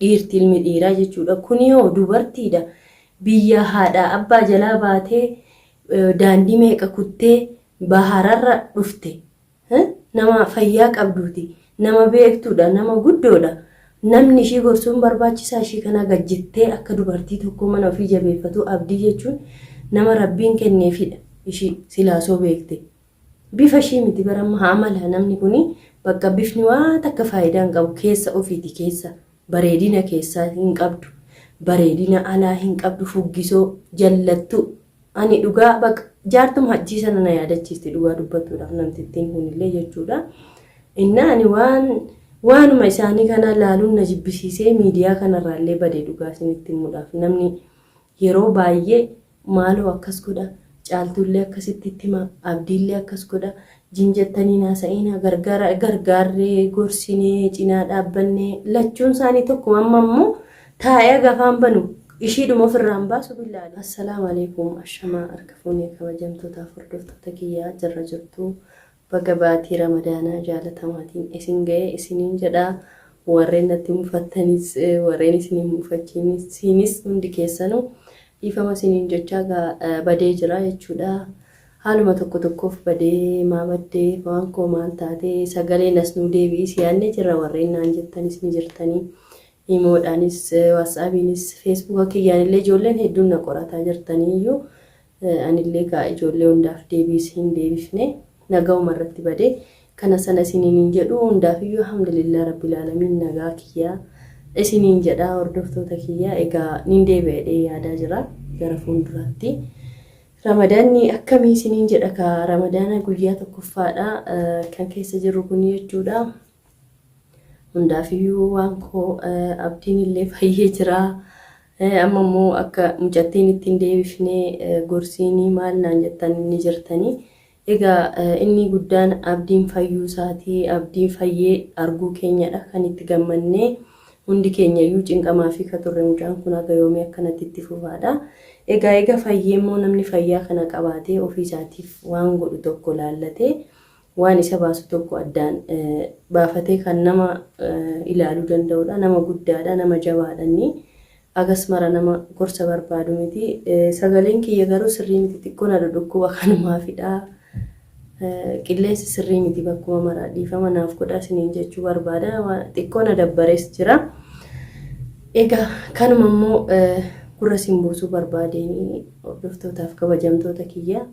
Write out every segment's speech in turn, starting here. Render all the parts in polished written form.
dhiirti ilmi dhiiraa jechuudha. Kuni hoo dubartiidha. Biyya haadha abbaa jalaa baatee daandii meeqa kuttee bahararra dhufte. Nama fayyaa qabduuti. Nama beektuudha. Nama guddoodha. Namni ishii gorsuun barbaachisaa ishii kana gajjettee akka dubartii tokko mana ofii jabeeffatu abdii jechuun nama rabbiin kenneefidha. Ishii silaasoo beekte. Bifa ishii miti baramma amala namni kuni bakka bifni waan akka faayidaa hin qabu keessa ofiiti keessa bareedina keessaa hin qabdu. Bareedina alaa hin qabdu fuggisoo jallattu. Ani dhugaa bakka jaartum hajjii sana na yaadachiisti dhugaa dubbatuudhaaf namtittiin kunillee jechuudha. Inni waanuma isaanii kana laaluun na jibbisiisee miidiyaa kanarraallee badee dhugaa isinitti himuudhaaf namni yeroo baay'ee maaloo akkas godha caaltuullee akkasitti hima abdiillee akkas godha jinjettanii naasa'ina gargaarree gorsinee cinaa dhaabbannee lachuun isaanii tokko ammoo taa'ee gafaan banu ishiidhuma ofirraan baasu billaadha. Assalaamu alaykum ashamaa harka fuunee kabajamtootaaf hordoftoota kiyyaa jirra jirtu. Baga baatii Ramadaanaa jaalatamaatiin isin ga'ee isiniin jedhaa warreen natti mufattanis warreen isiniin mufachiinis hundi keessanuu dhiifama isiniin jechaa badee jira jechuudha. Haaluma tokkoof badee maa baddee waan koo maal taatee sagalee nas nuu deebi'ii siyaannee jirra warreen naan jettanis ni jirtanii imoodhaanis waatsaapiinis feesbuuka kiyyaanillee ijoolleen hedduun na qorataa jirtaniiyyuu anillee ijoollee hundaaf deebiis hin deebifne. Nagaa umarratti badee kana sana isiniin jedhu hundaafiyyuu alhamdulillah rabbil alamin nagaa kiyyaa isiniin jedhaa hordoftoota kiyyaa egaa nin deebi'ee yaadaa jira gara fuulduraatti. Ramadaanni akkamii isiniin jedha ka Ramadaana guyyaa tokkoffaadha kan keessa jirru kun jechuudha. Hundaafiyyuu waan koo abdiin illee fayyee jira. Amma immoo akka mucattiin ittiin deebifnee gorsiinii maal naan jettan ni jirtanii. Egaa inni guddaan abdiin fayyuu isaatii abdiin fayyee arguu keenyadha kan itti gammannee hundi keenya iyyuu cinqamaa fi katurre mucaan kun akka yoomii akkanatti itti fufaadha. Egaa fayyee immoo namni fayyaa kana qabaatee ofii isaatiif waan godhu tokko laallatee waan isa baasu tokko addaan baafatee kan nama ilaaluu danda'udha. Nama guddaadha nama jabaadha agas mara nama gorsa barbaadu miti. Sagaleen kiyya garuu sirrii miti xiqqoon adda dhukkuba kanumaafidha. Qilleensi sirrii miti bakkuma maraa dhiifama naaf godhaa isiniin jechuu barbaada. Xiqqoon adabbarees jira. Egaa kanuma immoo gurra isin buusuu barbaadeen hordoftootaaf kabajamtoota kiyya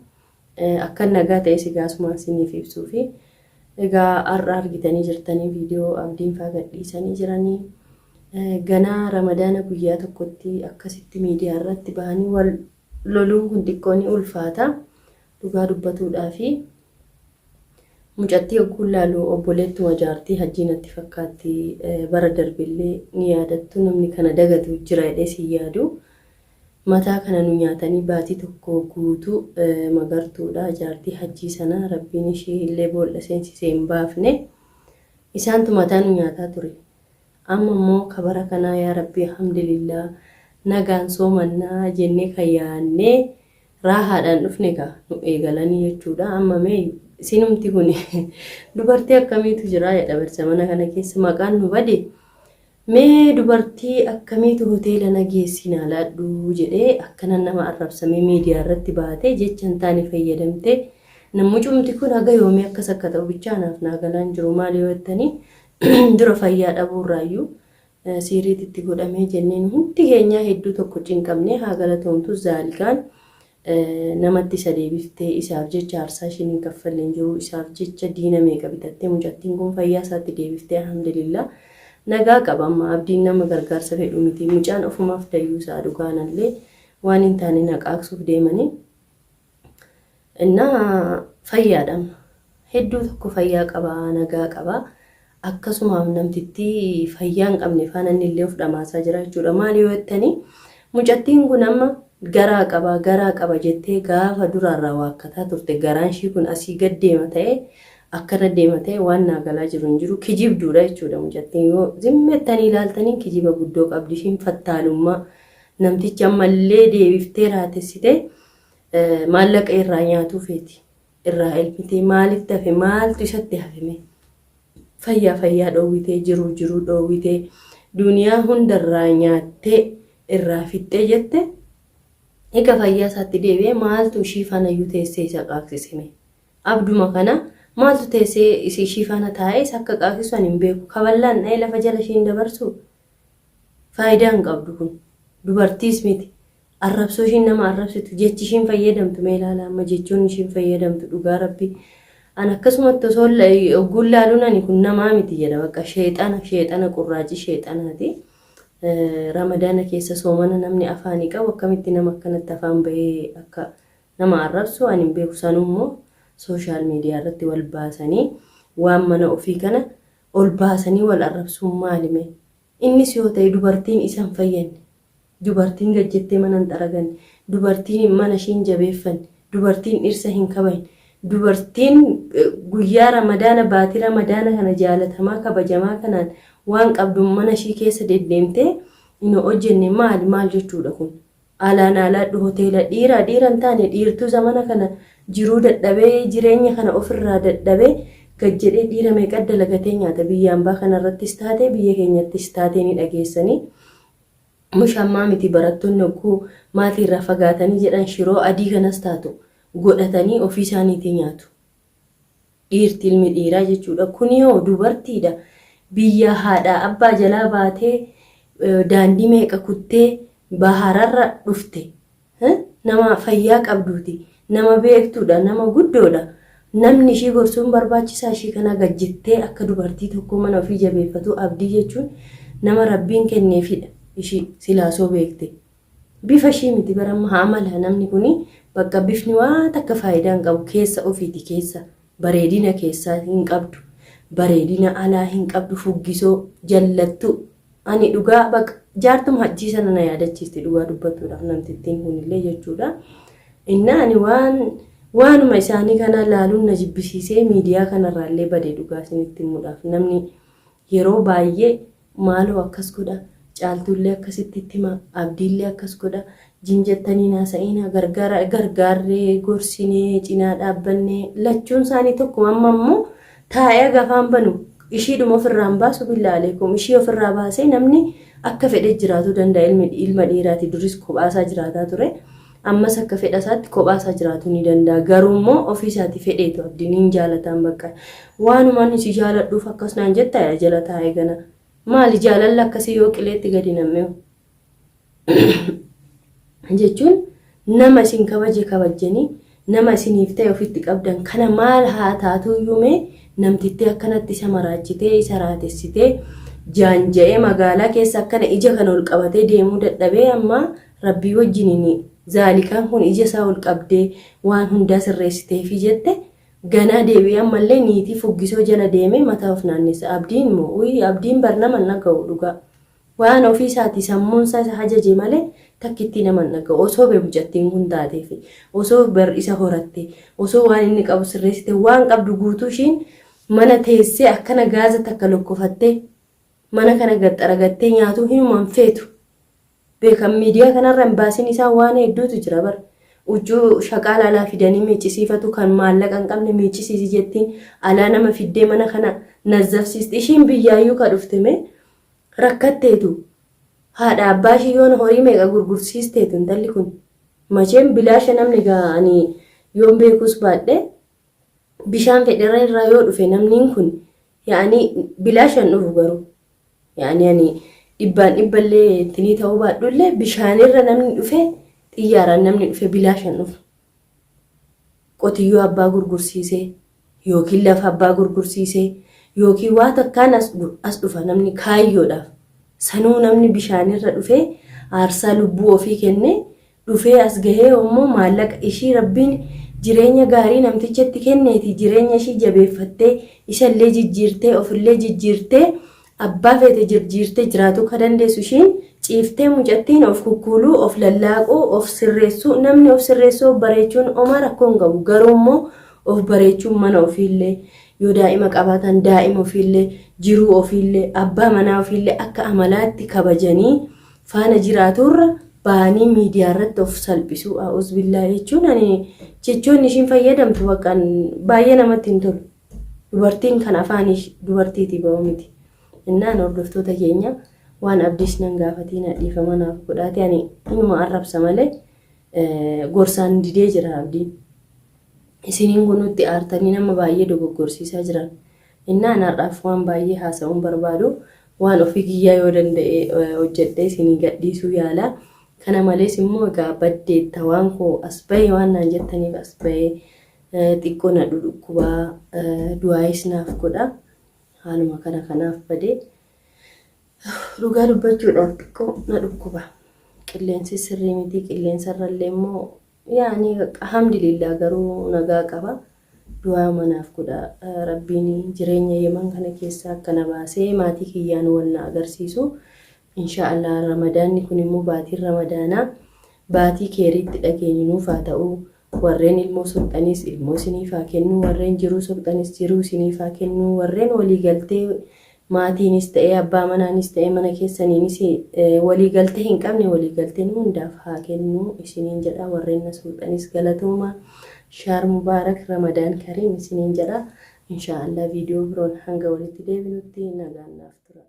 akka nagaa ta'e sigaasuma isiniif ibsuu fi egaa har'a argitanii jirtanii viidiyoo abdiin faa gadhiisanii jiranii ganaa Ramadaana guyyaa tokkotti akkasitti miidiyaa irratti bahanii wal loluun kun xiqqoon ulfaata dhugaa dubbatuudhaa fi mucattii ogguun laaluu obboleettu wajaartii hajjiinatti fakkaatti bara darbillee ni yaadattu namni kana dagatu jira jedhee si yaadu mataa kana nu nyaatanii baatii tokko guutuu magartuudha jaartii hajjii sana rabbiin ishee illee boolla seensisee hin baafne isaantu mataa nu nyaataa ture. Amma immoo kabara kanaa yaa rabbi alhamdulillah nagaan soomannaa jennee kan yaannee raahaadhaan dhufne gaa nu eegalanii jechuudha. Amma mee sinumti kun dubartii akkamiitu jira jedha barsa mana kana keessa maqaan nu bade mee dubartii akkamiitu hoteela nageessinaa laadhu jedhee akkana nama arrabsamee miidiyaa irratti baatee jecha hin taane fayyadamte namucumti kun haga yoomii akkas akka ta'u bichaanaaf naagalaan jiru maal yoo jettanii dura fayyaa dhabuurraayyuu siiriititti godhamee jenneen hundi keenyaa hedduu tokko cinqabnee haa galatoomtu zaalikaan namatti isa deebiftee isaaf jecha aarsaa isheen hin kaffalleen jiru isaaf jecha diina meeqa bitattee mucattiin kun fayyaa isaatti deebiftee alhamdulillah nagaa qaba. Amma abdiin nama gargaarsa fedhu miti mucaan ofumaaf dayyuu isaa dhugaanallee waan hin taane naqaaqsuuf deemanii innaa fayyaadha hedduu tokko fayyaa qaba nagaa qaba. Akkasumaaf namtitti fayyaa hin qabne faana inni illee of dhamaasaa jira jechuudha. Maal yoo jettanii mucattiin kun amma garaa qaba jettee gaafa duraarraa waakkataa turte garaan ishii kun asii gad deema ta'e akkana deema ta'e waan naagalaa jiru hin jiru kijibduudha jechuudha. Mucattiin yoo zimmettanii ilaaltanii kijiba guddoo qabdi ishiin fattaalummaa namtichi ammallee deebiftee raatessite maallaqa irraa nyaatuu feeti irraa elfitee maalitti hafe maaltu isatti hafime fayyaa dhoowwitee jiru dhoowwitee duniyaa hundarraa nyaattee irraa fixxee jette eega fayyaa isaatti deebi'ee maaltu ishii faanayyuu teessee isa qaaqsisime abduma kana maaltu teessee ishii faana taa'ee isa akka qaaqsisu ani hin beeku kaballaan dha'ee lafa jala ishiin dabarsu faayidaa hin qabdu kun dubartiis miti arrabsoo ishiin nama arrabsitu jechi ishiin fayyadamtu mee ilaala amma jechoonni ishiin fayyadamtu dhugaa rabbi an akkasumatti osoo ogguun laaluun ani kun namaa miti jedha bakka sheexana qurraaci sheexanaati ramadaana keessa soomana namni afaanii qabu akkamitti nama akkanatti afaan bahee akka nama arrabsu ani hin beeku sanummoo sooshaal miidiyaa irratti wal baasanii waan mana ofii kana ol baasanii wal arrabsuun maalime innis yoo ta'e dubartiin isan fayyanne dubartiin gajjettee mana hin xaraganne dubartiin mana ishiin jabeeffanne dubartiin dhirsa hin kabajne dubartiin guyyaa ramadaana baatii ramadaana kana jaalatamaa kabajamaa kanaan waan qabdu mana ishii keessa deddeemtee inni hojjenne maal jechuudha kun alaan alaadhu hoteela dhiira hin taane dhiirtuu zamana kana jiruu dadhabee jireenya kana ofirraa dadhabee gajjedhee dhiira meeqa dalagatee nyaata biyya hambaa kanarrattis taate biyya keenyattis taatee ni dhageessanii mushammaa miti barattoonni ogguu maatii irraa fagaatanii jedhan shiroo adii kanas taatu godhatanii ofii isaaniitii nyaatu dhiirti ilmi dhiiraa jechuudha kuni yoo dubartiidha biyya haadhaa abbaa jalaa baatee daandii meeqa kuttee bahararra dhufte nama fayyaa qabduuti nama beektuudha nama guddoodha namni ishii gorsuun barbaachisaa ishii kana gajjettee akka dubartii tokko mana ofii jabeeffatu abdii jechuun nama rabbiin kenneefidha ishii silaasoo beekte bifa ishii miti baramma haamala namni kuni bakka bifni waan takka faayidaa hin qabu keessa ofiiti keessa bareedina keessaa hin qabdu bareedina alaa hin qabdu fuggisoo jallattu ani dhugaa bakka jaartuma hajjii sana na yaadachiisti dhugaa dubbattuudhaaf namtittiin kunillee jechuudha inna ani waanuma isaanii kana laaluun na jibbisiisee miidiyaa kanarraallee badee dhugaa isinitti himuudhaaf namni yeroo baay'ee maaloo akkas godha caaltuullee akkasitti hima abdiillee akkas godha jinjettanii naasa'ina gargaarree gorsinee cinaa dhaabbannee lachuun isaanii tokko amma immoo taa'ee gafaan banu ishiidhuma ofirraan baasu billaaleekum ishii ofirraa baasee namni akka fedhe jiraatu danda'a ilma dhiiraati duris kophaasaa jiraataa ture ammas akka fedha isaatti kophaasaa jiraatu ni danda'a garuu immoo ofii isaati fedheetu abdiin jaalataan bakka waanumaan isi jaaladhuuf akkasnaan jetta jala taa'ee gana maali jaalalla akkasii yoo qileetti gadi nam'ee jechuun nama isin kabajanii nama isiniif ta'e ofitti qabdan kana maal haa taatu yuume namtitti akkanatti isa maraachitee isa raatessitee jaanja'ee magaalaa keessa akkana ija kana ol qabatee deemuu dadhabee amma rabbii wajjiniin zaalikaan kun ija isaa ol qabdee waan hundaa sirreessiteefi jette ganaa deebi'ee ammallee niitii fuggisoo jala deemee mataa of naannessa abdiin immoo abdiin bar nama naga'u dhugaa waan ofii isaati sammuun isaa hajaje malee takkitti nama naga'u osoo beebujattiin kun taateef osoo bar isa horatte osoo waan inni qabu sirreessite waan qabdu guutuu ishiin mana teessee akkana gaaza takka lokkofattee mana kana gaxaragattee nyaatu hinumaan feetu beekan miidiyaa kanarra hin baasin isaa waan hedduutu jira bar ujjuu shaqaala alaa fidanii miiccisiifatu kan maallaqa hin qabne miiccisiisi jettiin alaa nama fiddee mana kana nazzafsiisti ishiin biyyaayyuu ka dhuftime rakkatteetu haadha abbaa ishii yoon horii meeqa gurgursiisteetu intalli kun macheen bilaasha namni ga'anii yoon beekus baadhe bishaan fedheera irraa yoo dhufe namniin kun yaani bilaashan dhufu garuu yaani ani dhibballee tinii ta'uu baadhullee bishaanirra namni dhufe xiyyaaraan namni dhufe bilaashan dhufu qotiyyoo abbaa gurgursiisee yookiin lafa abbaa gurgursiisee yookiin waa takkaan as dhufa namni kaayyoodhaaf sanuu namni bishaanirra dhufe aarsaa lubbuu ofii kenne dhufee as gahee immoo maallaqa ishii rabbiin jireenya gaarii namtichatti kenneeti jireenya ishii jabeeffattee isallee jijjiirtee ofillee jijjiirtee abbaa feete jijjiirtee jiraatu ka dandeessu ishiin ciiftee mucattiin of kukkuuluu of lallaaquu of sirreessuu namni of sirreessuu of bareechuun oma rakkoo hin qabu garuu immoo of bareechuun mana ofiillee yoo daa'ima qabaatan daa'ima ofiillee jiruu ofiillee abbaa manaa ofiillee akka amalaatti kabajanii faana jiraaturra baanii miidiyaa irratti of salphisuu a'uuz billaa jechuun ani jechoonni ishiin fayyadamtu bakkaan baay'ee namatti hin tolu dubartiin kan afaan dubartiiti ba'u miti innaan hordoftoota keenya waan abdiis nan gaafatiin dhiifama naaf godhaati ani inuma arrabsa malee gorsaan didee jira abdiin. Isiniin kun nutti aartanii nama baay'ee dogoggorsiisaa jiran. Innaan har'aaf waan baay'ee haasa'uun barbaadu waan ofii kiyyaa yoo danda'e hojjedhee isinii gadhiisuu yaala. Kana malees immoo egaa baddeetta waan koo as bahee waan naan jettaniif as bahee xiqqoo na dhukkubaa du'aayis naaf godha. Haaluma kanaaf badee dhugaa dubbachuudhaaf xiqqoo na dhukkuba. Qilleensi sirrii miti qilleensarrallee immoo yaani alhamdulillah garuu nagaa qaba. Du'aa manaaf godha rabbiin jireenya yeman kana keessaa akkana baasee maatii kiyyaan wal na agarsiisu. Inshaallah ramadaanni kun immoo baatiin ramadaanaa baatii keeriitti dhageenyuuf haa ta'u warreen ilmoo sulxanis ilmoo isiniif haa kennu warreen jiruu sulxanis jiruu isiniif haa kennu warreen walii galtee maatiinis ta'ee abbaa manaanis ta'ee mana keessaniinis walii galtee hin qabne walii galteen hundaaf haa kennu isiniin jedha warreen sulxanis galatooma shaar mubaarak ramadaan kariim isiniin jedha inshaallah viidiyoo biroon hanga walitti deebinutti nagaan naaf tura.